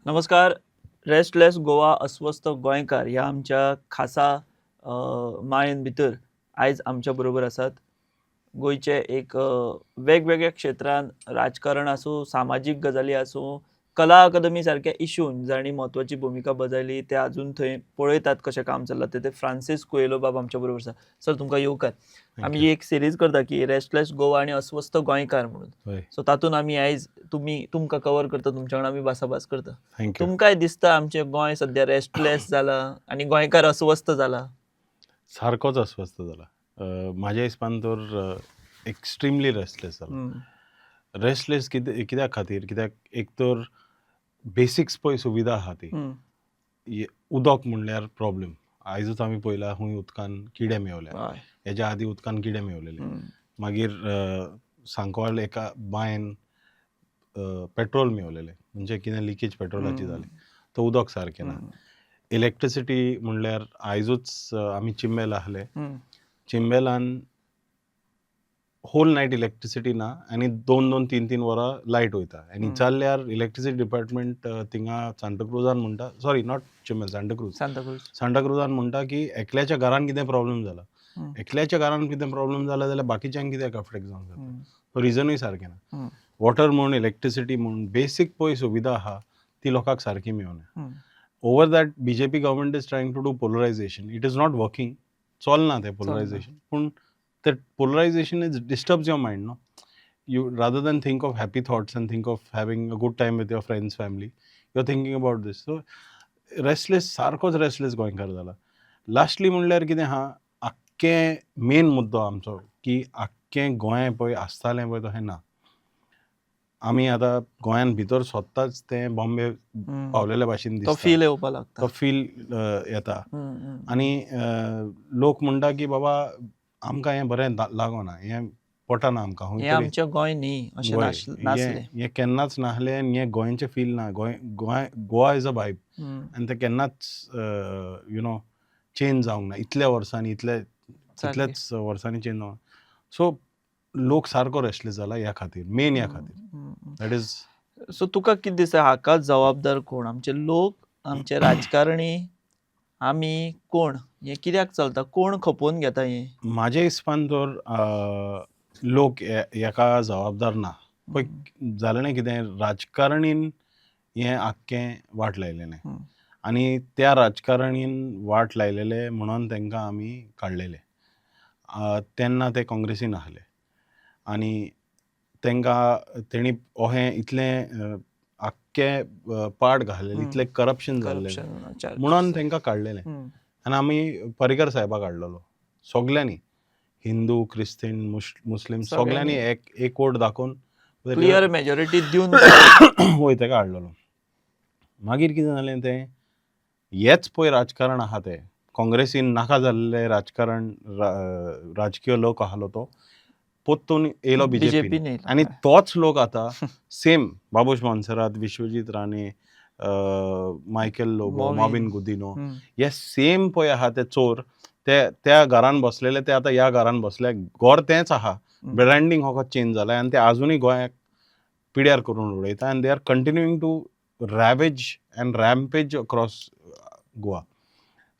नमस्कार. रेस्टलेस गोवा अस्वस्थ गोंयकार ह्या आमच्या खासा माळेन भितर आयज आमच्या बरोबर आसात. गोंयचे एक वेगवेगळ्या क्षेत्रान राजकारण आसूं, सामाजीक गजाली आसूं, कला अकादमी सारक्या इश्यून जांणी म्हत्वाची भुमिका बजयली ते अजून थंय पळयतात कशें काम चल्लां ते फ्रांसीस कुएलो बाब आमच्या बरोबर आसा. सर तुमकां येवकार. थँक आमी यू. एक सिरीज करता की रेस्टलेस गोवा आनी अस्वस्थ गोंयकार म्हणून. होय. सो तातूंत आमी आयज तुमकां कवर करता, तुमच्या वांगडा आमी भासाभास करता. थँक्यू. तुमकांय दिसता आमचें गोंय सध्या रेस्टलेस जालां आनी गोंयकार अस्वस्थ जाला? सारकोच अस्वस्थ जाला. म्हाज्या हिसपान तर एक्स्ट्रीमली रेस्टलेस जाला. रेस्टलेस कित्याक खातीर? कित्याक एक तर बेसिक्स पळय सुविधा आहा ती. उदक म्हणल्यार प्रॉब्लेम. आयजूच आमी पळयला खंय उदकान किडे मेवल्या. हेज्या आदीं उदकान किडे मेवलेले. मागीर सांकवाळ एका बांयन पेट्रोल मेवलेलें. म्हणजे कितें लिकेज पेट्रोलाची जाली. तो उदक सारकें ना. इलेक्ट्रिसिटी म्हणल्यार आयजूच आमी चिंबेल आसले. चिंबेलान होल नायट इलेक्ट्रिसिटी ना आनी 2-2, 3-3 वरां लायट वयता. आनी जाल्यार इलेक्ट्रिसिटी डिपार्टमेंट थिंगा सांताक्रुजान म्हणटा, सॉरी नॉट चिंबेल, सांताक्रुजान म्हणटा की एकल्याच्या घरान कितें प्रॉब्लेम जाला. एकल्याच्या घरान कितें प्रॉब्लेम जाला जाल्यार बाकीच्यांक कित्याक अफेक्ट जावंक जाता. तो रिजनूय सारकें ना. वॉटर म्हण, इलेक्ट्रिसिटी म्हण, बेसीक पळय सुविधा आहा ती लोकांक सारकी मेवना. Over that BJP government is trying to do polarisation. It is not working. चलना तें पोलरायझेशन. पूण that polarization disturbs your mind, no? You rather than think of happy thoughts and think of having a good time with your friends, family, you're thinking about this. So restless, सारकोच restless गोंयकार जाला. Lastly म्हणल्यार कितें आहा, आख्खें main मुद्दो आमचो की आख्खें गोंय पळय आसतालें पळय तशें ना. आमी आतां गोंयान भितर सोदताच तें बॉम्बे पावलेल्या भाशेन दिसता. तो फील येवपा लागता. तो फील येता. आनी लोक म्हणटा की बाबा आमकां हें बरें लागोना, हें पटना आमकां. हें आमचें गोंय न्ही अशें नासलें. हें केन्नाच नासलें आनी हें गोंयचें फील ना. गोवा इज अ वायब आनी तें केन्नाच चेंज जावंक ना. इतल्या वर्सांनी इतल्याच वर्सांनी चेंज जावंक ना. सो लोक सारको रेस्टलेस जाला ह्या खातीर, मेन ह्या खातीर. That is. सो तुका कितें दिसता हाका जबाबदार कोण? आमचे लोक, आमचे राजकारणी, आमी कोण? हें कित्याक चलता? कोण खपोवन घेता हें? म्हाज्या हिसपान तर लोक हेका जबाबदार ना. पळय जालें कितें, राजकारणीन हें आख्खें वाट लायलेलें आनी त्या राजकारणीन वाट लायलेले म्हणून तांकां आमी काडलेले. तेन्ना ते काँग्रेसीन आसले आनी तेणी अहें इतलें आख्खें पाड घालेलें, इतलें करप्शन जाल्लें म्हणून तांकां काडलेलें. आनी आमी पर्रीकर साहेबाक हाडलेलो सगल्यांनी, हिंदू, क्रिस्तीन, मुस्लीम सगल्यांनी एक वोट दाखोवन क्लियर मेजॉरिटी दिवन वय ताका हाडलेलो. मागीर कितें जालें तें, हेच पळय राजकारण आहा तें काँग्रेसीन नाका जाल्लें राजकारण, राजकीय लोक आसलो तो पोत्तून येयलो बीजेपीन. आनी तोच लोक आतां सेम बाबूश मोन्सेरात, विश्वजीत राणे, मायकेल लोबो, मॉविन गुदिनो, हे सेम पळय आहा ते चोर, त्या घरान बसलेले ते आतां ह्या घरान बसले. घर तेंच आहा, ब्रँडींग हो चेंज जाला आनी ते आजुनूय गोंयाक पिड्यार करून उडयता. आनी they are continuing to ravage and rampage across Goa.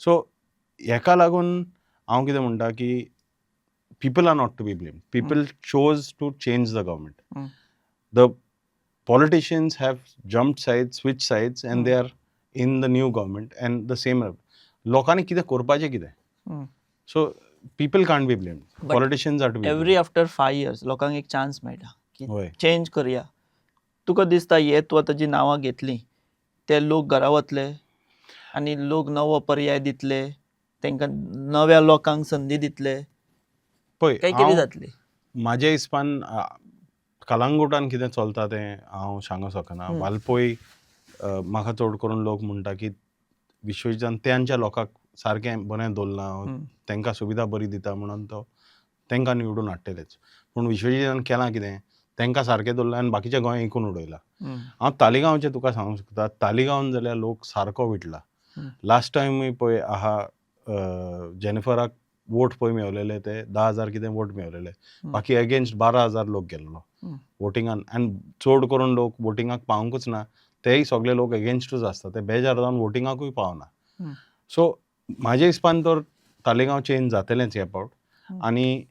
So हेका लागून हांव कितें म्हणटा की people are not to be blamed. People chose to change the government. The politicians have jumped sides, switched sides, and they are in the new government and the same. लोकांनी कितें करपाचें कितें? So people can't be blamed. Politicians are to be blamed. Every after 5 years लोकांक एक chance मेळटा की change करया. तुका दिसता हे तूं आतां जी नांवां घेतलीं ते लोक घरा वतले आनी लोक नवो पर्याय दितले, तांकां नव्या लोकांक संदी दितले, पळय कितें जातलें? म्हाज्या हिसपान कलांगुटान कितें चलता तें हांव सांगूं शकना. वालपय म्हाका चड करून लोक म्हणटा की विश्वजीतान त्यांच्या लोकांक सारकें बरें दवरलां, तांकां सुविधा बरी दिता म्हणून तो तांकां निवडून हाडटलेच. पूण विश्वजीतान केलां कितें, तांकां सारकें दवरलां आनी बाकीचें गोंय इकून उडयलां. हांव तालिगांवचें तुका सांगूंक शकता. तालिगांवान जाल्यार लोक सारको विटला. लास्ट टायमूय पळय आहा, जेनिफराक वोट पळय मेवलेले ते 10,000 कितें वोट मेवलेले. बाकी अगेन्स्ट 12,000 लोक गेल्लो वोटिंगान. आनी चड करून लोक वोटिंगाक पावंकूच ना. तेय सगळे लोक एगेन्स्टूच आसता, ते बेजार जावन वोटिंगाकूय पावना. हम्म. सो म्हाज्या हिसपान तर तालिगांव चेंज जातलेंच ह्या फावट. हम्म. आनी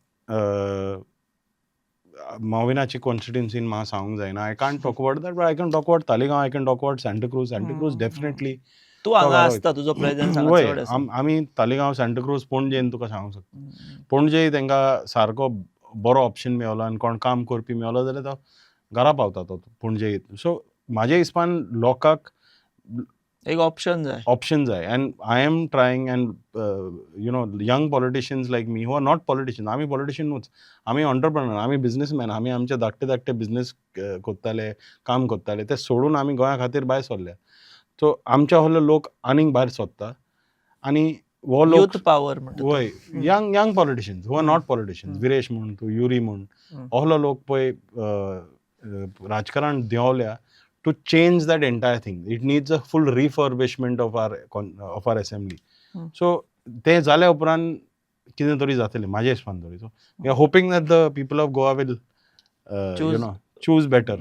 मॉविनाची कॉन्स्टिट्युन्सीन म्हाका सांगूंक जायना. I can't talk about that, but I can talk about Taleigao, I can talk about Santa Cruz. Santa Cruz definitely तू हांगा आसता, तुजो प्रेझेन्स हांगा वय चड आसा. आमी तालिगांव, सांताक्रूज, पणजेन तुका सांगूंक शकता. हम्म. पणजे तेंकां सारको बरो ऑप्शन मेळलो आनी कोण काम करपी मेळलो जाल्यार तो घरा पावता तो पणजे. सो म्हाज्या हिसपान लोकांक एक ऑप्शन जाय. ऑप्शन जाय. And I am trying and young politicians like me who are not politician, आमी पॉलिटिशियन न्हूच, आमी ऑन्टरप्रेनर, आमी बिझनेसमॅन, आमी आमचे धाकटे धाकटे बिझनेस कोत्ताले, काम कोत्ताले, ते सोडून आमी गोंया खातीर भायर सरले. सो आमच्या असलो लोक आनीक भायर सरता आनी हो लोक यूथ पॉवर म्हणटा तो. We young politicians who are not politicians, Viresh म्हण तूं, युरी म्हण, असलो लोक पळय राजकारण देंवल्या to change that entire thing. It needs a full refurbishment of our assembly. So ते जाल्या उपरांत कितें तरी जातलें म्हाज्या हिसपान तरी. So we are hoping that the people of Goa will choose better.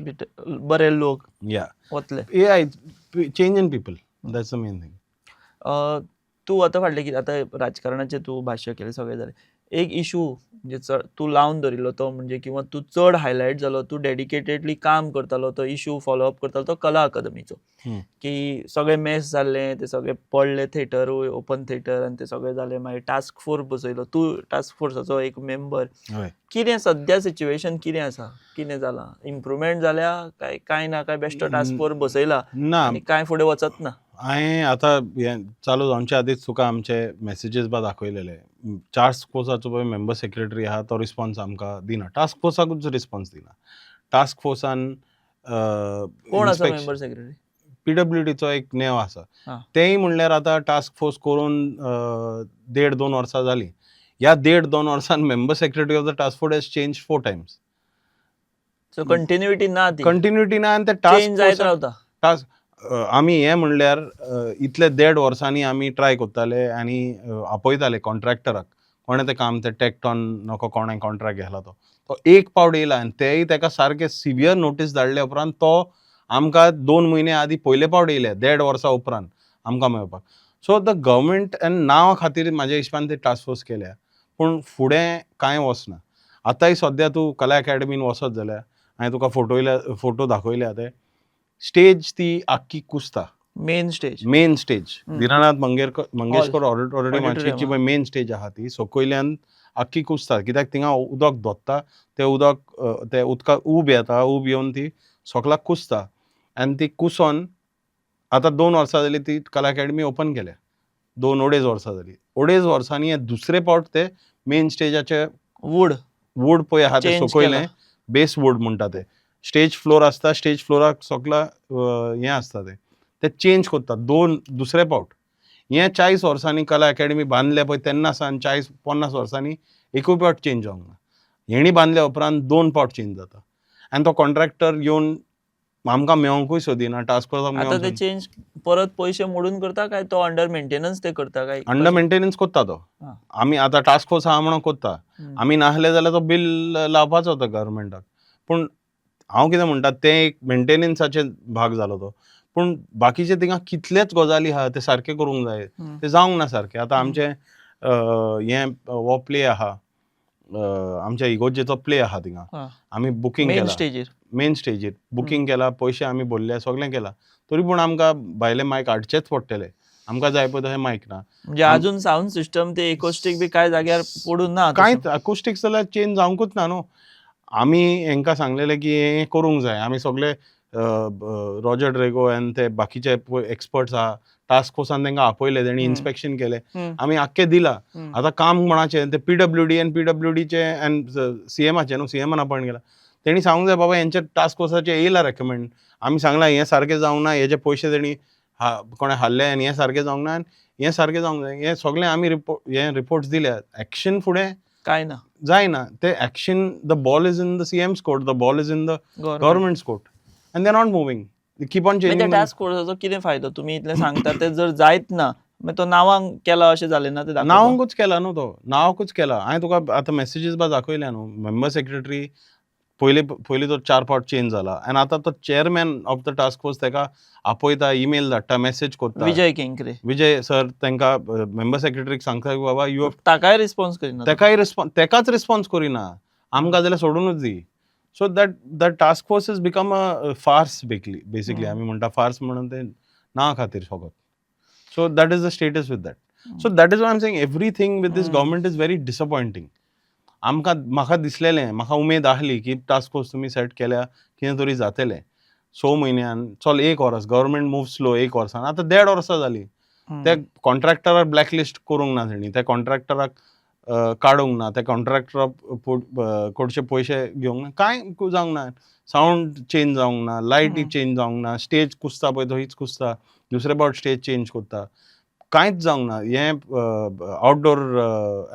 बरे लोक या वतले. Change in people, that's the main thing. तू आतां फाटलें कितें आतां राजकारणाचें तू भाश्य केलें सगळें जालें. एक इशू म्हणजे चड तू लावन दवरिल्लो तो म्हणजे किंवा तू चड हायलायट जालो, तू डेडिकेटेडली काम करतालो, तो इशू फॉलोअप करतालो, तो कला अकादमीचो. की सगळे मेस जाल्ले, ते सगळे पडले थिएटरूय, ओपन थिएटर, आनी ते सगळें जालें. मागीर टास्क फोर्स बसयलो, तू टास्क फोर्साचो एक मेंबर. कितें सद्या सिच्युएशन कितें आसा, कितें जालां, इम्प्रुवमेंट जाल्या काय ना, काय बेश्टो टास्क फोर्स बसयला ना, आनी काय फुडें वचत ना? हांवें आतां हें चालू जावचे आदींच तुका आमचे मॅसेजीस दाखयलेले. टास्क फोर्साचो पळय मेंबर सेक्रेटरी आहा तो रिस्पॉन्स आमकां दिना, टास्क फोर्साकूच रिस्पॉन्स दिना. टास्क फोर्सान कोण आसा मेंबर सेक्रेटरी? PWDचो एक नेव आसा. हां. तेय म्हणल्यार आतां टास्क फोर्स करून 1.5-2 वर्सां जालीं. ह्या 1.5-2 वर्सान member secretary of the task force has change 4 Times. So continuity ना, ती कंटिन्युटी ना. आनी ते चेंज जायत टास्क रावता. टास्क आमी हें म्हणल्यार इतले 1.5 वर्सांनी आमी ट्राय करताले आनी आपयताले कॉन्ट्रॅक्टराक, कोणें तें काम तें टॅक्टॉन नको कोणें कॉन्ट्रॅक्ट घेतला तो एक पावट येयला आनी तेय तेका सारके सिवियर नोटीस धाडले उपरांत तो आमकां 2 म्हयने आदीं पयले पावट येयले 1.5 वर्सां उपरांत आमकां मेळपाक. सो द गव्हर्मेंट आनी नांवा खातीर म्हाज्या हिसपान ते टास्क फोर्स केल्या, पूण फुडें कांय वचना. आतांय सद्या तूं कला अकॅडमीन वचत जाल्यार हांवें तुका फोटो दाखयल्या, ते स्टेज ती आख्खी कुसता. Main stage. धिरानाथ मंगेशकर ऑडिटोरियमाची जी मेन स्टेज आहा ती सकयल्यान आख्खी कुसता. कित्याक थिंगा उदक धोत्ता, ते उदकाक उब येता, उब येवन ती सकलाक कुसता. आनी ती कुसोन आतां 2 वर्सां जालीं ती कला अकॅडमी ओपन केल्या. 2-2.5 वर्सां जालीं. 2.5 वर्सांनी हे दुसरे पावट ते मेन स्टेजाचे वूड पळय आहा ते सकयलें बेस वूड म्हणटा ते. स्टेज फ्लोर आसता, स्टेज फ्लोराक सकला हें आसता ते चेंज कोत्ता दुसरे पावट. हें 40 वर्सांनी कला अकॅडमी बांदल्या पळय तेन्ना सावन 40-50 वर्सांनी एकूय पावट चेंज जावंक ना. हेणी बांदल्या उपरांत 2 पावट चेंज जाता. आनी तो कॉन्ट्रॅक्टर येवन आमकां मेळोंकूय सोदिना, टास्क फोर्साक आतां ते चेंज परत पयशे मोडून करता काय तो अंडर मेंटेनन्स ते करता काय? अंडर मेंटेनन्स कोत्ता तो. आमी आतां टास्क फोर्स आहा म्हणून कोत्ता. आमी नाहले जाल्यार तो बिल लावपाचो तो गव्हर्मेंटाक. पूण हांव कितें म्हणटा, तें एक मेंटेनन्साचे भाग जालो तो. पूण बाकीचे थिंगा कितलेच गजाली आहा ते सारके करूंक जाय, ते जावंक ना सारके. आतां आमचे हें हो प्ले आहा, आमच्या इगोर्जेचो प्ले आहा थिंगा, आमी बुकींग केला मेन स्टेजीर बुकींग केला, पयशे आमी भरले, सगळें केलां. तरी पूण आमकां भायले मायक हाडचेच पडटले. आमकां जाय पळय तशें मायक ना. म्हणजे अजून साऊंड सिस्टम ते इकोस्टिक बी काय जाग्यार पडून ना. कांयच अकोस्टिक्स जाल्यार चेंज जावंकूच ना न्हू. आमी हेंकां सांगलेलें की हें करूंक जाय. आमी सगळे रॉजर ड्रेगो आनी ते बाकीचे एक्सपर्ट्स आहा, टास्क फोर्सान तेंकां आपयले, तेणी इन्स्पेक्शन केलें, आमी आख्खें दिलां. आतां काम कोणाचें, ते PWDचे आनी CMचे न्हू, CMन अपॉयंट केला. तेणी सांगूंक जाय बाबा हेंचे टास्क फोर्साचे येयला रेकमेंड. आमी सांगलां हें सारकें जावंक ना, हेजे पयशे तेणी कोणें हाडले आनी हें सारकें जावंक ना, आनी हें सारकें जावंक जाय. हें सगळें आमी रिपोर्ट्स दिल्या. एक्शन फुडें काय ना, जायना. ते action, the ball is in the CM's court, the ball is in the government's court, and they are not moving. Keep on changing. Task फोर्साचो कितें फायदो? तुमी इतलें सांगता ते जर जायत ना, मागीर तो नांवांक केला अशें जालें ना. ते नांवांकूच केला न्हू तो, नांवाकूच केला. हांवें तुका आतां मॅसेजीस दाखयल्या न्हू. मेंबर सेक्रेटरी पयलीं तो 4 फावट चेंज जाला आनी आतां तो chairman of the task force ताका आपयता, ईमेल धाडटा, मेसेज कोत्ता. विजय केंकरे विजय सर तांकां मेंबर सेक्रेटरीक सांगता की बाबा यू हॅव ताकाय रिस्पॉन्स करिना. तेकाच रिस्पॉन्स करिना, आमकां जाल्यार सोडूनच दी. So that task force is become a farce basically आमी म्हणटा फार्स म्हणून ते ना खातीर फकत. So that is the status with that. So that is why I am saying everything with this government is very disappointing. म्हाका दिसलेलें, म्हाका उमेद आहली की टास्क फोर्स तुमी सेट केल्या कितें तरी जातलें 6 म्हयन्यान. चल 1 वर्स, गव्हर्मेंट मूव स्लो 1 वर्सान, आतां 1.5 वर्सां जालीं. त्या कॉन्ट्रॅक्टराक ब्लॅकलिस्ट करूंक ना तेणी, त्या कॉन्ट्रॅक्टराक काडूंक ना, त्या कॉन्ट्रॅक्टराक कडचे पयशे घेवंक ना, कांय जावंक ना. सावंड चेंज जावंक ना, लायटी चेंज जावंक ना, स्टेज कुसता पळय तो हीच कुसता, दुसरे फावट स्टेज चेंज करता, कांयच जावंक ना. हें आउटडोर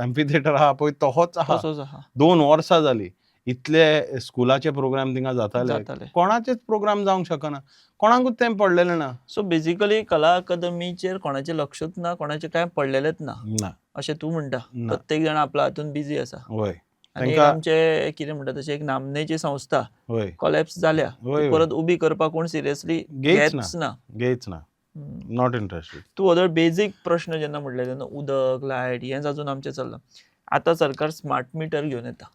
एम्फी थिएटर आहा पळय तोच आहा. तसोच आहा. 2 वर्सां जालीं. इतले स्कुलाचे प्रोग्राम थिंगा जाताले. जाताले, कोणाचेच प्रोग्राम जावंक शकना, कोणाकूच तें पडलेलें ना. सो बेसिकली कला अकादमीचेर कोणाचें लक्षूच ना, कोणाचें कांय पडलेलेंच ना ना अशें तूं म्हणटा. ना. प्रत्येक जाण आपल्या हातून बिजी आसा. वय आनी एक तांकां आमचे कितें म्हणटा तशें एक नामनेची संस्था वय कॉलॅप्स जाल्या, वय, ती वय. परत उबी करपाक कोण सिरियसली घेयच घेच ना. घेयच ना, नॉट इंटरेस्टेड. तूं अदर बेजीक प्रश्न जेन्ना म्हणले तेन्ना उदक, लायट हें जाचून आमचें चल्लां. आतां सरकार स्मार्ट मिटर घेवन येता.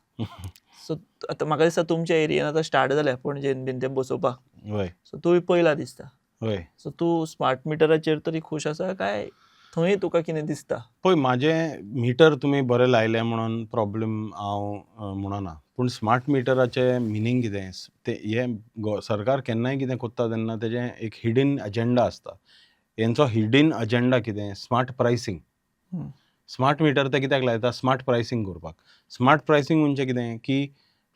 सो आतां म्हाका दिसता तुमच्या एरियेन आतां स्टार्ट जाल्या पणजेन बीन तें बसोवपाक. वय सो तूंय पयला दिसता. वय सो तूं स्मार्ट मिटराचेर तरी खूश आसा काय थंय तुका कितें दिसता? पळय, म्हाजें मिटर तुमी बरें लायलें म्हणून प्रॉब्लेम हांव म्हणना, पूण स्मार्ट मिटराचें मिनींग कितें? हें सरकार केन्नाय कितें कोत्ता तेन्ना तेजें एक हिडन अजेंडा आसता. हेंचो हिडन अजेंडा कितें? Smart pricing. स्मार्ट मिटर ते कित्याक लायता? स्मार्ट प्रायसींग करपाक. स्मार्ट प्रायसींग म्हणजे कितें? की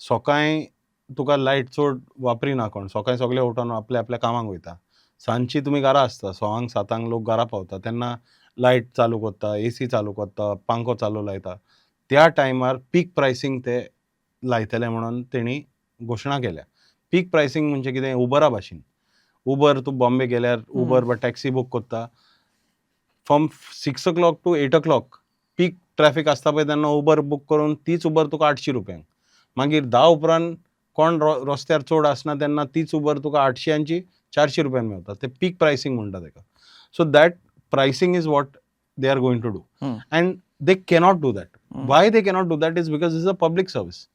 सकाळीं तुका लायट चड वापरिना कोण, सकाळीं सगळे उठोन आपल्या आपल्या कामाक वयता. सांजची तुमी घरा आसता, 6 7 लोक घरा पावता, तेन्ना लायट चालू करता, एसी चालू करता, पंखो चालू लायता. त्या टायमार पीक प्रायसींग ते लायतले म्हणून तेणी घोशणा केल्या. पीक प्रायसींग म्हणजे कितें? उबरा भाशेन. उबर तूं बॉम्बे गेल्यार उबर वा टॅक्सी बूक करता, from 6 o'clock to 8 o'clock peak traffic आसता पळय तेन्ना उबर बूक करून तीच उबर तुका 800 रुपयांक. मागीर 10 उपरांत कोण रस्त्यार चड आसना तेन्ना तीच उबर तुका 800 400 रुपयांक मेळटा. ते पीक प्रायसींग म्हणटा ताका. So that pricing is what they are going to do, and they cannot do that. Why they cannot do that is because is a public service.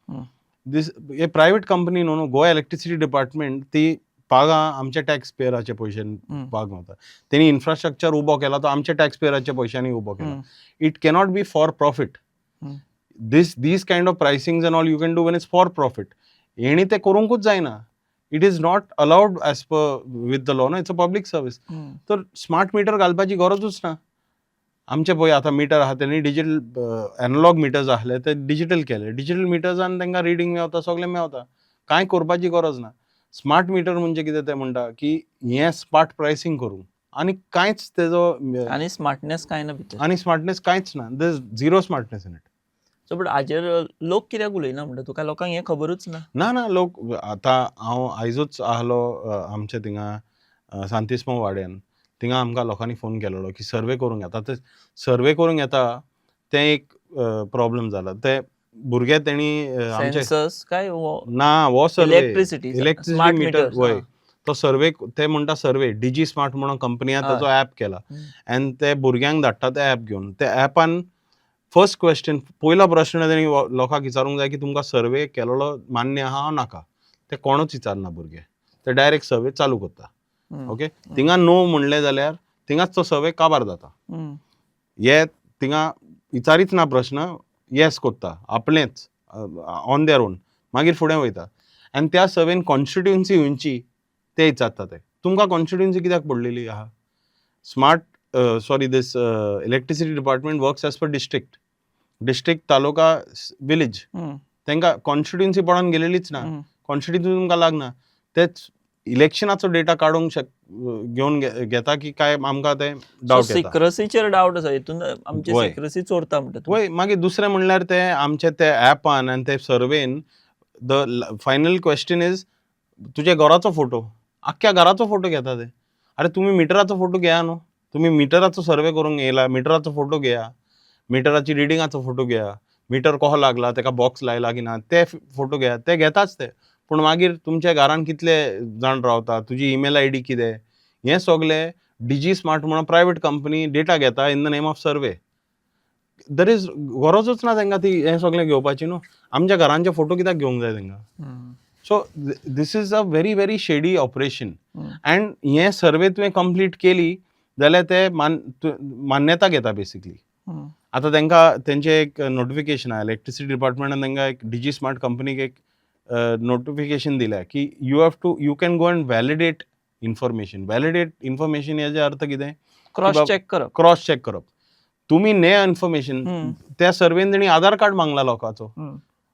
हे प्रायवेट कंपनी न्हू, गोवा इलेक्ट्रिसिटी डिपार्टमेंट ती पागां आमच्या tax पेयराचे पयशान पाग गावता. तेणी infrastructure उबो केला तो आमच्या टॅक्स पेयराच्या पयशांनी उबो केला. It cannot be for profit. these kind of pricings and all you can do when it's for profit. हेणी ते करूंकूच जायना. It is not allowed as per with the law. No, it's a public service. तर smart meter घालपाची गरजूच ना. आमचे पळय आतां मिटर आहा तेणी डिजिटल एनालॉग मिटर्स आहले ते डिजिटल केले. डिजिटल मिटर्सान तांकां रिडींग मेळता, सगळें मेळता, कांय करपाची गरज ना. स्मार्ट मिटर म्हणजे कितें ते म्हणटा की हें स्मार्ट प्रायसींग करूं आनी कांयच तेजो आनी स्मार्टनेस कांय ना भितर. आनी स्मार्टनेस कांयच ना. There is zero smartness in it. So but हाजेर लोक कित्याक उलयना म्हणटा तुका? लोकांक हें खबरूच ना. ना लोक आतां हांव आयजूच आहलो आमचे थिंगा सांतिस्मो वाड्यान. थिंगा आमकां लोकांनी फोन केलेलो की सर्वे करूंक येता. ते सर्वे करूंक येता तें एक प्रॉब्लेम जाला. ते भुरगे तेणी आमचे सेन्सस काय ना हो सर्वे इलेक्ट्रिसिटी इलेक्ट्रिसिटी मिटर वय तो सर्वे ते म्हणटा सर्वे डिजी स्मार्ट म्हणून कंपनीन ताचो ॲप केला आनी ते भुरग्यांक धाडटा ते ॲप घेवन. ते ॲपान फर्स्ट क्वेश्चन पयलो प्रश्न तेणी लोकांक विचारूंक जाय की तुमकां सर्वे केलेलो मान्य आहा वा नाका. ते कोणूच विचारना भुरगे. ते डायरेक्ट सर्वे चालू करता. ओके, थिंगा नो म्हणलें जाल्यार थिंगाच तो सर्वे काबार जाता. हे थिंगा विचारीच ना प्रश्न, येस कोत्ता आपलेंच ऑन देअर ओन. मागीर फुडें वयता आनी त्या सर्वेन कॉन्स्टिट्युएन्सी खंयची ते विचारता. ते तुमकां कॉन्स्टिट्युएन्सी कित्याक पडलेली आहा? Smart this electricity department works as per district, taluka, village. तांकां कॉन्स्टिट्युएन्सी पडोन गेलेलीच ना. कॉन्स्टिट्युएन्सी तुमकां लागना. तेच इलेक्शनाचो डेटा काडूंक घेवन घेता की काय आमकां ते डावट येता. सिक्रेसीचेर डावट आसा. हितून आमची सिक्रेसी चोरता म्हणटा तूं. वय मागीर दुसरें म्हणल्यार ते आमचे ते ॲपान आनी ते सर्वेन द फायनल क्वेश्चन इज तुज्या घराचो फोटो. आख्ख्या घराचो फोटो घेता ते. अरे तुमी मिटराचो फोटो घेया न्हू. तुम्ही मिटराचो सर्वे करूंक येयला, मिटराचो फोटो घेया, मिटराची रिडिंगाचो फोटो घेया, मिटर कसो लागला, तेका बॉक्स लायला की ना, ते फोटो घेयात, ते घेताच ते. पूण मागीर तुमच्या घरान कितले जाण रावता, तुजी ईमेल आयडी कितें, हें सगलें डिजी स्मार्ट म्हणून प्रायवेट कंपनी डेटा घेता in the name of survey. There is गरजूच ना तांकां ती हें सगलें घेवपाची न्हू. आमच्या घरांचे फोटो कित्याक घेवंक जाय तांकां? So this is a very very shady operation. And हें सर्वे तुवें कंप्लीट केली जाल्यार ते मान्यता घेता बेसिकली. आतां तांकां तेंचें एक नोटिफिकेशन आयलें, इलेक्ट्रिसिटी डिपार्टमेंटान तांकां एक डिजी स्मार्ट कंपनीक एक नोटिफिकेशन दिल्या की you can go and validate information. Validate information हेजे अर्थ कितें? क्रॉस चेक करप. क्रॉस चेक करप. तुम्ही ने इन्फॉर्मेशन त्या सर्वेन तेणी आधार कार्ड मागला लोकांचो.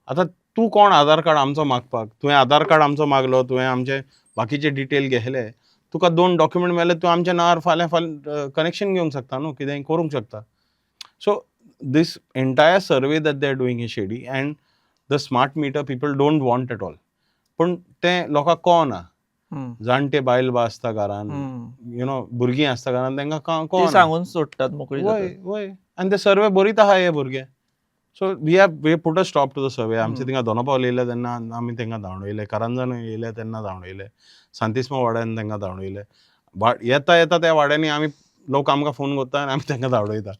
आतां तूं कोण आधार कार्ड आमचो मागपाक? तुवें आधार कार्ड आमचो मागलो, तुवें आमचे बाकीचे डिटेल घेतले, तुका 2 डॉक्युमेंट मेळ्ळे, तूं आमच्या नांवार फाल्यां कनेक्शन घेवंक शकता न्हू, कितेंय करूंक शकता. So this entire survey that they're doing is shady, and the smart meter people don't want at all. पण ते लोकांक कळना. जाणटे बायल बा आसता घरान, भुरगीं आसता घरान, तांकां ती कळना. सांगून सोडटात मोकळी वय वय आनी ते सर्वे बरीत आहा हे भुरगे. So we put a stop to the survey. आमचे थिंगा दोनापावल येयले तेन्ना आमी तांकां धांवडयले, करंजान येयले तेन्ना धांवडयले, सांतिस्मा वाड्यान तांकां धांवडयले. येता येता त्या वाड्यांनी आमी लोक आमकां फोन करता आनी आमी तांकां धांवडयता.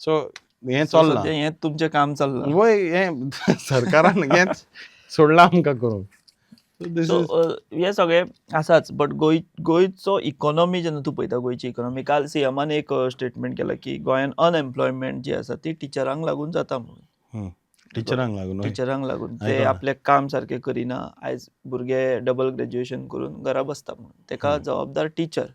सो हें चलना. हें तुमचें काम चल्लां. वय हें सरकारान हेंच सोडलां आमकां करूंक. हे सगळे आसाच, बट गोंयचो इकॉनॉमी जेन्ना तूं पळयता, गोंयची इकॉनॉमी, काल सीएमान एक स्टेटमेंट केला की गोंयान अनएम्प्लॉयमेंट जी आसा ती टिचरांक लागून जाता म्हणून. टिचरांक लागून ते आपलें काम सारकें करिना. आयज भुरगे डबल ग्रॅज्युएशन करून घरा बसता म्हणून. तेका जबाबदार टीचर,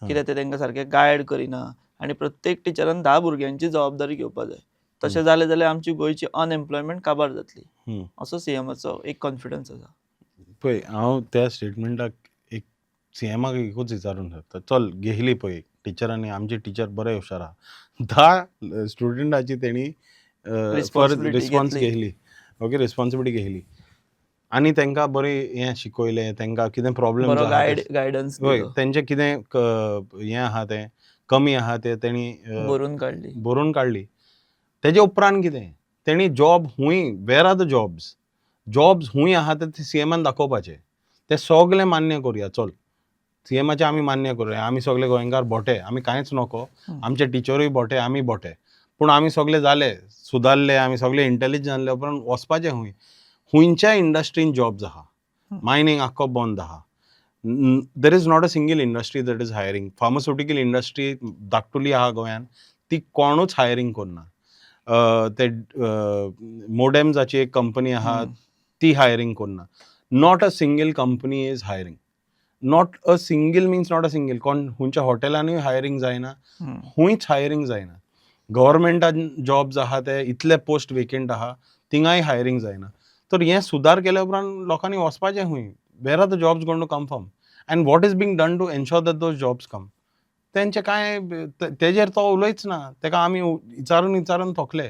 कित्याक ते तांकां सारकें गायड करिना. आनी प्रत्येक टिचरान 10 भुरग्यांची जबाबदारी घेवपाक जाय. तशें जालें जाल्यार आमची गोंयची अनएम्प्लॉयमेंट काबार जातली, असो सीएमाचो एक कॉन्फिडन्स आसा. पळय, हांव त्या स्टेटमेंटाक एक सीएमाक एकूच विचारूंक सोदता. चल घेतली पळय टिचरांनी, आमचे टिचर बरे हुशार आहा, 10 स्टुडंटाची तेणी रिस्पॉन्स घेतली. ओके, रिस्पॉन्सिबिलिटी घेतली आनी तांकां बरें हें शिकयलें, तांकां कितें प्रॉब्लेम गायडन्स, हय, तेंचें कितें हें आहा तें कमी आहा तें तेणी बरोवन काडली. तेजे उपरांत कितें तेणी जॉब हूंय, वेर आर द जॉब्स हूंय आहा ते सीएमान दाखोवपाचे. ते सगळे मान्य करुया. चल सीएमाचे आमी मान्य करुया, आमी सगळे गोंयकार बोटे, आमी कांयच नको, आमचे टिचरूय बोटे, आमी बोटे, पूण आमी सगळे जाले, सुदारले, आमी सगळे इंटेलिजंट जाल्ले उपरांत वचपाचें हूंय. हुंयच्या इंडस्ट्रीन जॉब्स आहा. मायनींग आख्खो बंद आहा. There is not a single industry that is hiring. Pharmaceutical industry धाकटुली आहा गोंयान, ती कोणूच हायरींग करना. ते मोडेम्साची एक कंपनी आहा, ती हायरींग करना. Not a single company is hiring. Not a single means not a single. कोण हुंयच्या हॉटेलांनी हायरींग जायना, हुंयच हायरींग जायना. गव्हर्मेंटान जॉब्स आहा ते इतले पोस्ट वेकंट आहा, थिंगाय हायरींग जायना. तर हें सुदार केल्या उपरांत लोकांनी वचपाचें हूंय. Where are the jobs going to come from, and what is being done to ensure that those jobs come. तेंचे कांय तेजेर तो उलयच ना. तेका आमी विचारून थकले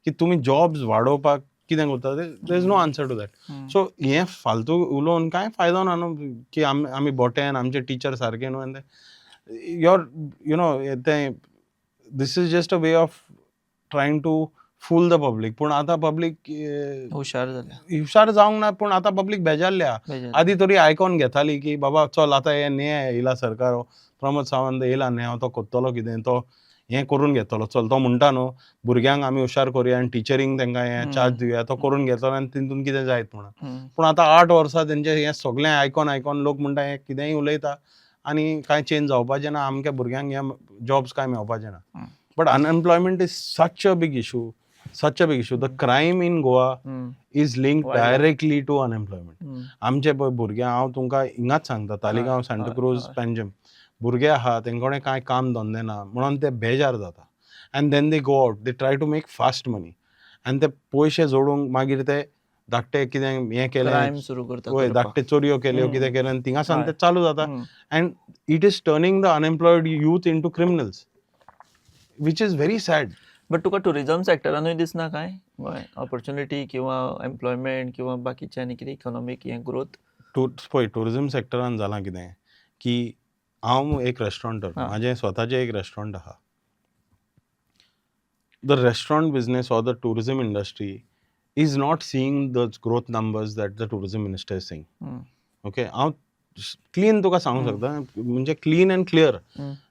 की तुमी जॉब्स वाडोवपाक कितें करता. There is no answer to that. So हें फालतू उलोवन कांय फायदो ना न्हू, की आमी बोटे आनी आमचे टीचर सारके न्हू. आनी योर तें this is just a way of trying to fool the public. पूण आतां पब्लीक हुशार जावंक ना, पूण आतां पब्लीक बेजारल्या. आदी तरी आयकोन घेताली की बाबा चल आतां हें न्याय येयला सरकार, प्रमोद सावंत येयला न्याय, तो कोत्तलो कितें, तो हें करून घेतलो. चल तो म्हणटा न्हू भुरग्यांक आमी हुशार करुया आनी टिचरींक तांकां हें चार्ज दिवया, तो करून घेतलो आनी तितून कितें जायत म्हणून. पूण आतां 8 वर्सां तेंचें हें सगळें आयकोन लोक म्हणटा हें कितेंय उलयता आनी कांय चेंज जावपाचें ना, आमच्या भुरग्यांक हें जॉब्स कांय मेळपाचें ना. But unemployment is such a big issue. The crime in Goa is linked directly to unemployment. आमचे पळय भुरगे, हांव तुमकां हिंगाच सांगता, तालिगांव, सांताक्रूज, पेंजीम, भुरगे आहा तेंकोडे कांय काम धंदे ना म्हणून ते बेजार जाता. And then they go out, they try to make fast money, आनी ते पयशे जोडूंक मागीर ते धाकटे कितें हें केलें, वय धाकटे चोरयो केल्यो, कितें केलें, आनी थिंगासान ते चालू जाता. And it is turning the unemployed youth into criminals, which is very sad. But तुका टुरिझम सेक्टरानूय दिसना काय ऑपॉर्च्युनिटी किंवा एम्प्लॉयमेंट किंवा बाकीचे आनी कितें इकॉनॉमीक हें ग्रोथ? पळय, टुरिझम सेक्टरान जालां कितें की हांव एक रेस्टॉरंटर, म्हाजें स्वताचें एक रेस्टॉरंट आहा. The restaurant business or the tourism industry is not seeing the growth numbers that the tourism minister is seeing. Okay हांव क्लीन तुका सांगूंक शकता म्हणजे क्लीन अँड क्लियर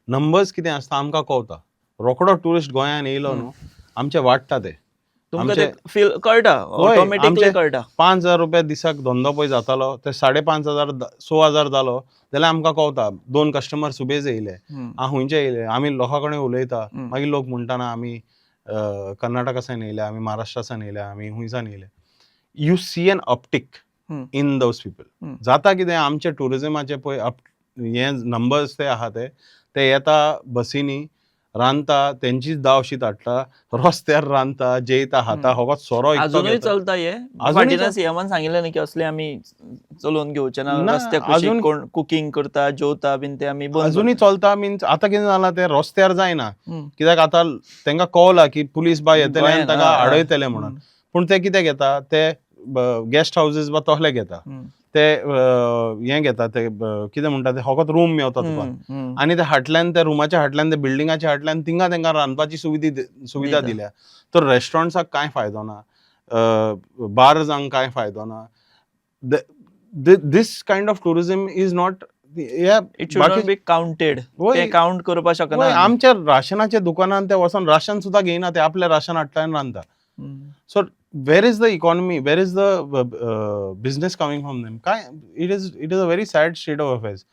नंबर्स कितें आसता आमकां कळटा. रोकडो टुरिस्ट गोंयान येयलो न्हू आमचे वाडटा ते तुमकां ते फील कळटा ऑटोमॅटिकली कळटा. 5,000 रुपया दिसाक धंदो पळय जातालो ते 5,500 6,000 जालो जाल्यार आमकां कळटा 2 कस्टमर सुबेज येयले हुंयचे येयले आमी लोकां कडेन उलयता मागीर लोक म्हणटाना आमी कर्नाटकासान येयले आमी महाराष्ट्रासान येयले आमी हुंयसान येयले. You see an uptick in those people. जाता कितें आमचे टुरिजमाचे पळय हे नंबर्स ते आहा ते येता बसींनी रांदता तेंचीच दाव शीत हाडटा रस्त्यार रांदता जेयता खाता हो सोरो अजूनही चलता हे फाटीना सीएमान सांगिल्लें न्ही की असले आमी चलोवन घेवचे ना रस्त्या कुशीक कोण कुकिंग करता जेवता बीन ते आमी अजूनही चलता मीन्स आतां कितें जालां ते रस्त्यार जायना कित्याक आतां तेंकां कळला की पुलीस बाय येतले आनी ताका आडयतले म्हणून. पूण ते कितें घेता ते गेस्ट हाऊसीस बा तसले घेता ते हें घेता ते कितें म्हणटा ते फकत रूम मेवता तुका आनी ते हाटल्यान ते रुमाच्या हाटल्यान ते बिल्डिंगाच्या हाटल्यान तिंगा तेंकां रांदपाची सुविधा दिल्या. तर रेस्टॉरंट्साक कांय फायदो ना बार्जांक कांय फायदो ना. This kind of tourism is not it should not be counted. ते काउंट करपाक शकना. आमच्या राशनाच्या दुकानान ते वचोन राशन सुद्धा घेयना ते आपले राशन हाडटा आनी रांदता. So where is the economy, where is the business coming from them? It is a very sad state of affairs.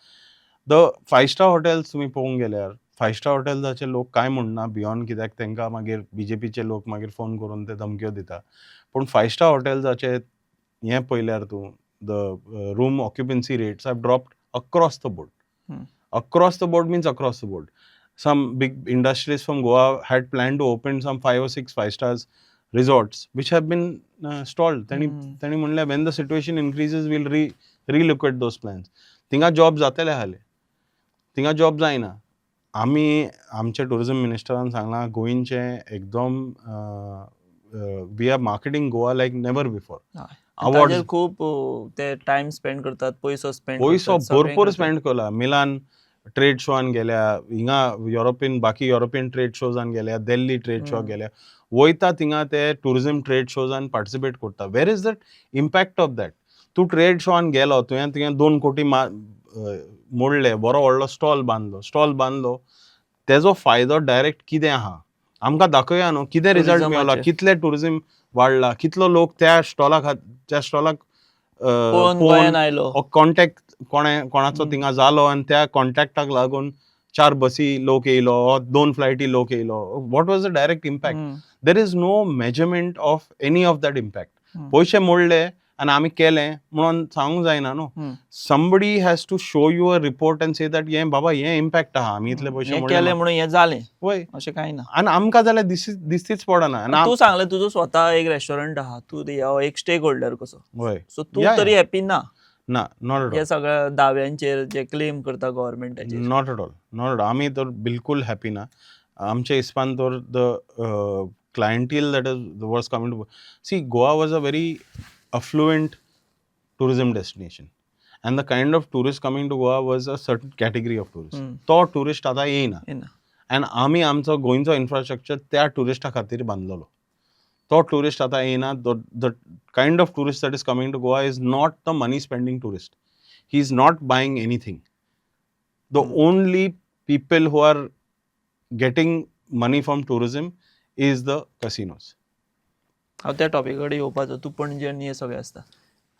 The 5-star hotels तुम्ही पळोवंक गेल्यार 5-star हॉटेल्साचे लोक काय म्हणना बियॉन्ड कित्याक तेंकां मागीर बीजेपीचे लोक मागीर फोन करून ते धमक्यो दिता. पूण 5-star हॉटेल्साचे हें पळयल्यार तूं the room occupancy rates have dropped across the board. Across the board means across the board. Some big industries from Goa had planned to open some 5 or 6 5-stars resorts which have been stalled. त्यांनी म्हणले when the situation increases we'll relook at those plans. थिंगा job जातले हाले थिंगा job जायना. आमी आमच्या tourism मिनिस्टरान सांगलां गोंयचे एकदम we are marketing Goa like never before. Award खूप ते टाइम स्पेंड करतात पैसो भरपूर स्पेंड केला. मिलान ट्रेड शोआन गेल्या हिंगा बाकी युरोपियन ट्रेड शोजान गेल्या दिल्ली ट्रेड शो गेल्या वयता थिंगा ते टुरिझम ट्रेड शोजान पार्टिसिपेट करता. वेर इज दट इम्पॅक्ट ऑफ दॅट. तूं ट्रेड शोआन गेलो तुवें थिंगा 2 कोटी मोडले बरो व्हडलो स्टॉल बांदलो तेजो फायदो डायरेक्ट कितें आहा आमकां दाखया न्हू कितें रिजल्ट मेळ्ळा कितले टुरिझम वाडला कितलो लोक त्या स्टॉलाक कॉन्टॅक्ट कोणाचो थिंगा जालो आनी त्या कॉन्टॅक्टाक लागून 4 बसी लोक येयलो 2 फ्लायटी लोक येयलो. What was the direct impact? There is no measurement of any of that impact. पयशे मोडले आनी आमी केले म्हणून सांगूंक जायना न्हू. Somebody has to show you a report and say that हें बाबा हें इम्पॅक्ट आहा आमी इतले पयशे केले म्हणून हें जालें वय अशें कांय ना. आनी आमकां जाल्यार दिसतीच पडना. तूं सांगलें तुजो स्वता एक रेस्टॉरंट आहा तूं एक स्टेक होल्डर कसो. सो तूं तरी हॅपी ना नॉट एट ऑल. हे सगळ्या दाव्यांचेर जे क्लेम करता गव्हर्नमेंटाचेर. नॉट एट ऑल आमी तर बिलकुल हॅपी ना. आमच्या हिसपान तर the clientele that was coming to see Goa was a very affluent tourism destination and the kind of tourists coming to Goa was a certain category of tourists. तो tourist आता येयना and आमी आमचो गोंयचो infrastructure त्या टुरिस्टा खातीर बांदलेलो. तो tourist आता येयना. the kind of tourist that is coming to Goa is not the money spending tourist. He is not buying anything. The only people who are getting money from tourism is the casinos. हांव त्या Topeka कडेन येवपाचो. तूं पणजेन हे सगळें आसता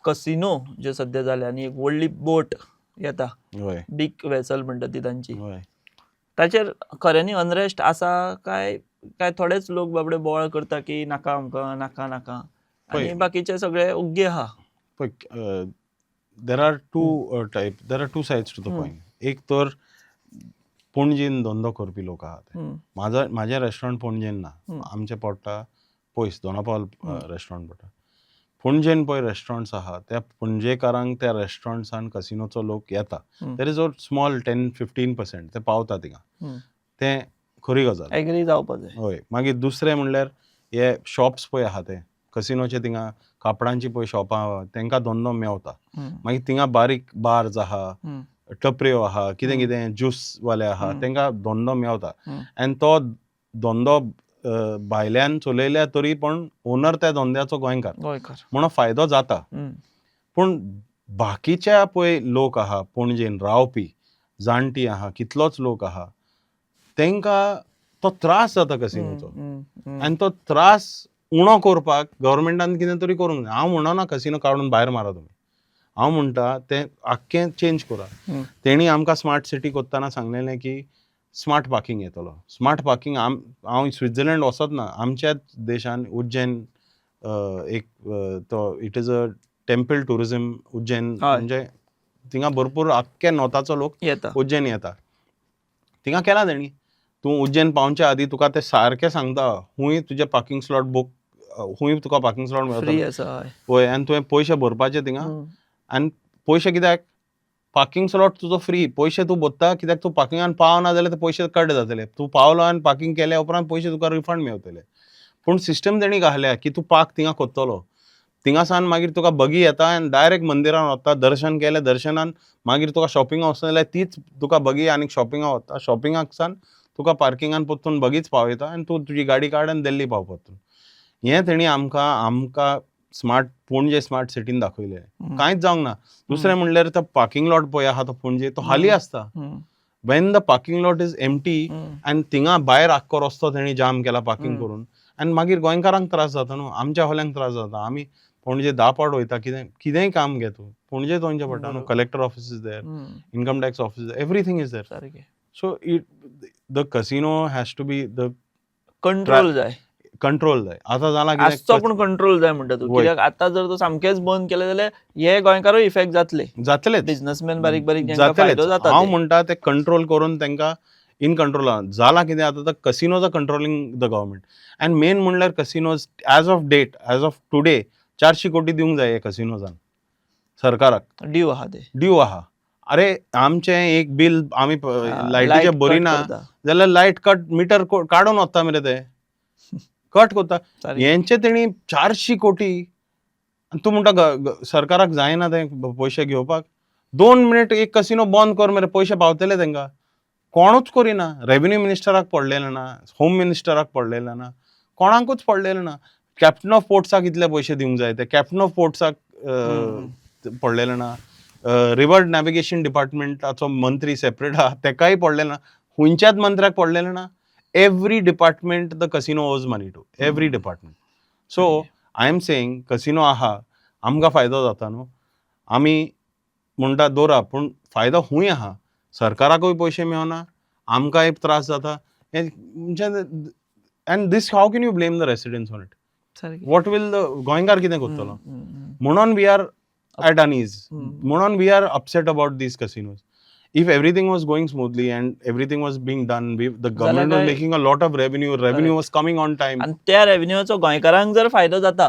casino जे सद्या जाले आनी एक व्हडली बोट येता बीग वेसल म्हणटा ती तांची ताचेर खऱ्यांनी अनरेस्ट आसा काय थोडेच लोक बाबडे बोवाळ करता की नाका आमकां नाका आनी बाकीचे सगळे ओग्गे आहा. There are two sides to the point. एक तर पणजेन धंदो करपी लोक आहात. म्हाजें रेस्टॉरंट पणजेन ना. आमचें पडटा पयस दोनापावल रेस्टॉरंट पडटा. पणजेन पळय रेस्टॉरंट्स आहा त्या पणजेकारांक त्या रेस्टॉरंट्सान कसिनोचो लोक येता. देर इज अ स्मॉल 10-15% ते पावता थिंगा. तें खरी गजाल एग्री जावपाक जाय. हय. मागीर दुसरें म्हणल्यार हे शॉप्स पळय आहा ते कसिनोचे थिंगा कापडांची पळय शॉपां आहा तेंकां धंदो मेवता. मागीर थिंगा बारीक बार्स आहा टपऱ्यो आहा कितें ज्यूस वाले आहा तेंकां धंदो मेवता. आनी तो धंदो भायल्यान चलयल्या तरी पण ओनर त्या धंद्याचो गोंयकार म्हणून फायदो जाता. पूण बाकीच्या पळय लोक आहा पणजेन रावपी जाणटी आहा कितलोच लोक आहा तांकां तो त्रास जाता कसिनोचो आनी तो त्रास उणो करपाक गव्हर्मेंटान कितें तरी करूंक जाय. हांव म्हणना कसिनो काडून भायर मारा तुमी, हांव म्हणटा तें आख्खें चेंज करा. तेणी आमकां स्मार्ट सिटी कोत्ताना सांगलेलें की स्मार्ट पार्किंग येतलो. स्मार्ट पार्किंग हांव स्वित्झर्लंड वचत ना, आमच्याच देशान उज्जैन एक तो it is a temple tourism Ujjain म्हणजे थिंगा भरपूर आख्ख्या नॉर्थाचो लोक उज्जैन येता. थिंगा केला तेणी. तूं उज्जैन पावच्या आदीं तुका ते सारकें सांगता खूंय तुजें पार्किंग स्लॉट बूक, खूंय तुका पार्किंग स्लॉट मेळटलो पळय आनी तुवें पयशे भरपाचे थिंगा. आनी पयशे कित्याक? पार्किंग स्लॉट तुजो फ्री, पयशे तूं भरता कित्याक तूं पार्किंगान पावना जाल्यार ते पयशे कट जातले. तूं पावलो आनी पार्किंग केल्या उपरांत पयशे तुका रिफंड मेळटले. पूण सिस्टम तेणी घाल्या की तूं पार्क थिंगा कोत्तलो. थिंगासान मागीर तुका बगी येता आनी डायरेक्ट मंदिरान वता. दर्शन केलें, दर्शनान मागीर तुका शॉपिंगा वचना जाल्यार तीच तुका बगी आनी शॉपिंगा वता. शॉपिंगाकसान तुका पार्किंगान परतून बगीच पावयता आनी तूं तुजी गाडी काड आनी देल्ली पाव परतून. हें तेणी आमकां स्मार्ट पणजे स्मार्ट सिटीन दाखयलें. कांयच जावंक ना. दुसरें म्हणल्यार तो पार्किंग लॉट पळय आहा तो पणजे तो खाली आसता. Wien the parking lot is empty आनी थिंगा भायर आख्खो रस्तो तेणी जाम केला पार्किंग करून आनी मागीर गोंयकारांक त्रास जाता न्हू, आमच्या होल्यांक त्रास जाता. आमी पणजे 10 पावट वयता, कितेंय काम घे तूं पणजे वचचें पडटा न्हू. Collector office is there, income tax office, everything is there. So the casino has to be the control जाय. आतां जाला आसचो पूण कंट्रोल जाय म्हणटा तूं. कित्याक आतां जर तूं सामकेंच बंद केलें जाल्यार हे गोंयकारूय इफेक्ट जातले. बिझनेसमॅन बारीक जांकां फायदो जाता. हांव म्हणटा ते कंट्रोल करून तांकां इन कंट्रोल जाला. कितें आतां the casinos are controlling the government आनी मेन म्हणल्यार कसिनोज एज ऑफ टुडे 400 कोटी दिवंक जाय कसिनोजान सरकाराक. ड्यू आहा. अरे आमचें एक बिल आमी लायटीचें भरिना जाल्यार लायट कट मिटर काडून वता मरे ते कट कोत्ता. हेंचे तेणी 400 कोटी तूं म्हणटा सरकाराक जायना ते पयशे घेवपाक. 2 मिनीट एक कसिनो बंद कर मरे, पयशे पावतले तांकां. कोणूच करिना. रेव्हेन्यू मिनिस्टराक पडलेलें ना, होम मिनिस्टराक पडलेलें ना, कोणाकूच पडलेलें ना. कॅप्टन ऑफ पोर्ट्साक इतले पयशे दिवंक जाय ते कॅप्टन ऑफ पोर्ट्साक पडलेलें ना. रिवर नॅव्हिगेशन डिपार्टमेंटाचो मंत्री सेपरेट आहा तेकाय पडलेलें ना. खंयच्याच मंत्र्याक पडलेलें ना. Every department the casino owes money to every department. So I am saying casino आहा आमकां फायदो जाता न्हू. आमी म्हणटा दवरा पूण फायदो खूंय आहा. सरकाराकूय पयशे मेळना, आमकांय त्रास जाता. And this how can you blame the residents on it. What will the गोंयकार कितें करतलो? म्हणून वी आर at unease. म्हणून we are upset about these casinos. If everything was going smoothly and everything was being done, the government was making a lot of revenue was coming on time. आणि त्या रेव्हेन्यूचो गोंयकारांक जर फायदो जाता,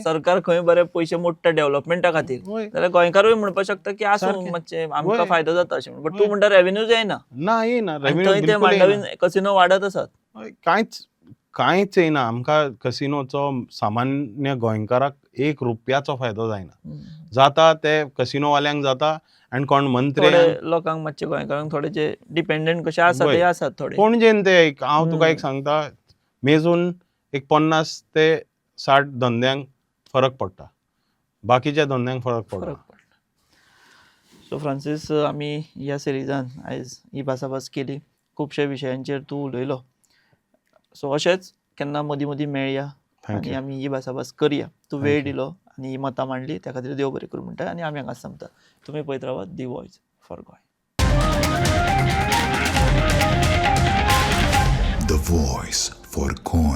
सरकार खंय बरे पयशे मोडटा डेव्हलपमेंटा खातीर, जाल्यार गोंयकारूय म्हणपाक शकता की आसूं मातशें आमकां फायदो जाता अशें. बट तूं म्हणटा रेव्हेन्यूच येना. थंय ते मांडवीन कसिनो वाडत आसात. कांयच येना. आमकां कसिनोचो सामान्य गोंयकाराक ₹1 फायदो जायना. जाता ते कसिनोवाल्यांक जाता आनी कोण मंत्री लोकांक मातशे गोंयकारांक थोडेशे डिपेंडंट कशे आसा ते आसात थोडे. पणजेन ते हांव तुका एक सांगता मेजून एक 50 ते 60 धंद्यांक फरक पडटा, बाकीच्या धंद्यांक फरक पडटा. सो फ्रांसीस, आमी ह्या सिरिजान आयज ही भासाभास केली. खुबशे विशयांचेर तूं उलयलो. सो अशेंच केन्ना मदीं मदीं मेळया आनी आमी ही भासाभास करया. तूं वेळ दिलो आनी ही मतां मांडली त्या खातीर देव बरें करूं म्हणटा आनी आमी हांगाच सांगता. तुमी पळयत रावात दी voice for Goa. The voice for Goy.